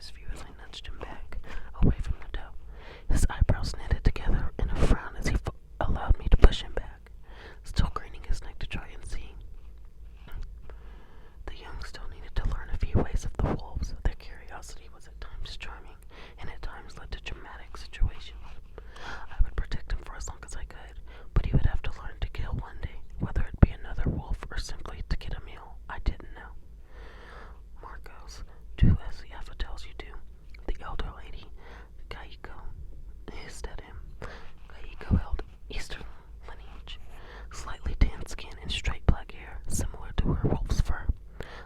his view as I nudged him back, away from the dough. His eyebrows knitted together in a frown as he allowed me to push him back, still craning his neck to try and see. The young still needed to learn a few ways of the wolves. Their curiosity was at times charming, and at times led to dramatic situations. I would protect him for as long as I could, but he would have to learn to kill one day, whether it be another wolf or simply to get a meal. I didn't know. Marcos, do as the alpha tells you to. The elder lady, Kaiko, hissed at him. Kaiko held Eastern lineage, slightly tan skin and straight black hair, similar to her wolf's fur.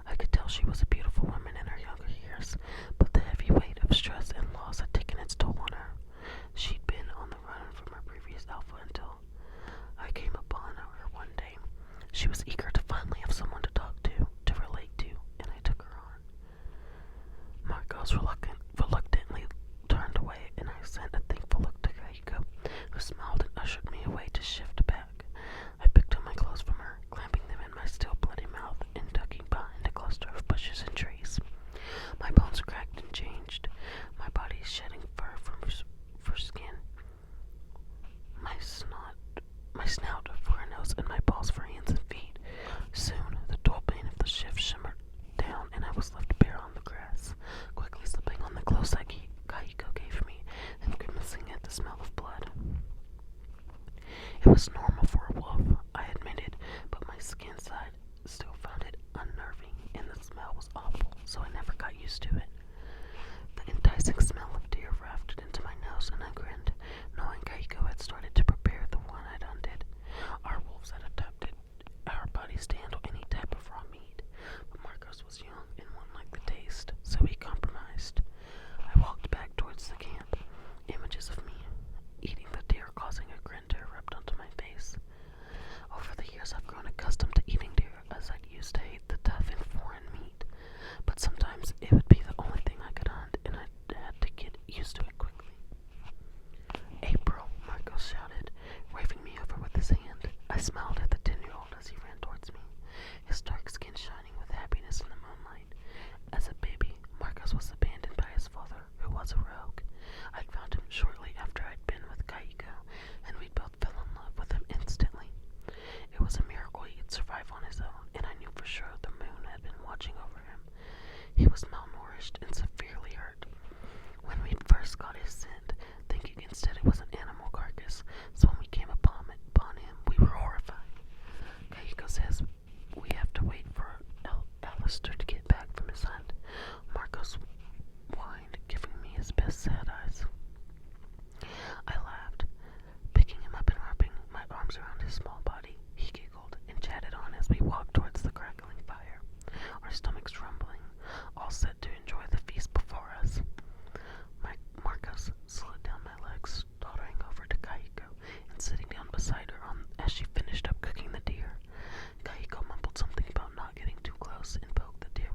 I could tell she was a beautiful woman in her younger years, but the heavy weight of stress and loss had taken its toll on her. She'd been on the run from her previous alpha until I came upon her one day. She was eager to finally have someone to talk to relate to, and I took her on. Marcos reluctantly turned away, and I sent a thankful look to Kaiko, who smiled and ushered me away to shift back. I picked up my clothes from her, clamping them in my still bloody mouth and ducking behind a cluster of bushes and trees. My bones cracked and changed, my body shedding fur for skin, my snout for a nose, and my paws for hands and feet. Soon, the dull pain of the shift shimmered down, and I was left bare on the grass, quickly slipping on the clothes Kaiko gave me, and grimacing at the smell of blood. It was normal for a wolf, I admitted, but my skin side still found it unnerving, and the smell was awful, so I never got used to it. The enticing smell of deer wafted into my nose, and I grinned, knowing Kaiko had started to prepare the one I'd undid. Our wolves had adapted our bodies to handle any type of raw meat, but Marcos was young and wouldn't like the taste, so he compromised. I walked back towards the camp, images of me eating the deer causing a grin to erupt onto my face. Over the years, I've grown accustomed to eating deer, as I used to hate the tough and foreign meat, but sometimes it would be the only thing I could hunt, and I had to get used to it quickly. April, Marcos shouted, waving me over with his hand. I smiled at the 10-year-old as he ran towards me, his dark skin shining with happiness in the moonlight. As a baby, Marcos was abandoned by his father, who was a rogue. I'd found him shortly after I'd been with Kaiko, and we both fell in love with him instantly. It was a miracle he'd survive on his own, and I knew for sure the moon had been watching over him. He was malnourished and severely hurt. When we first got his scent, thinking instead it was an animal carcass, so when we came upon him, we were horrified. Kaiko says we have to wait for Alistair to get back from his hunt. Marcos whined, giving me his best sad eyes. I laughed, picking him up and wrapping my arms around his small body. He giggled and chatted on as we walked towards the crackling fire, our stomachs rumbling, all set to enjoy the feast before us. Marcos slid down my legs, tottering over to Kaiko and sitting down beside her as she finished up cooking the deer. Kaiko mumbled something about not getting too close and poked the deer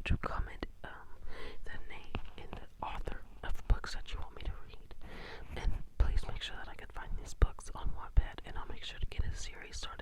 to comment the name and the author of books that you want me to read. And please make sure that I can find these books on Wattpad, and I'll make sure to get a series started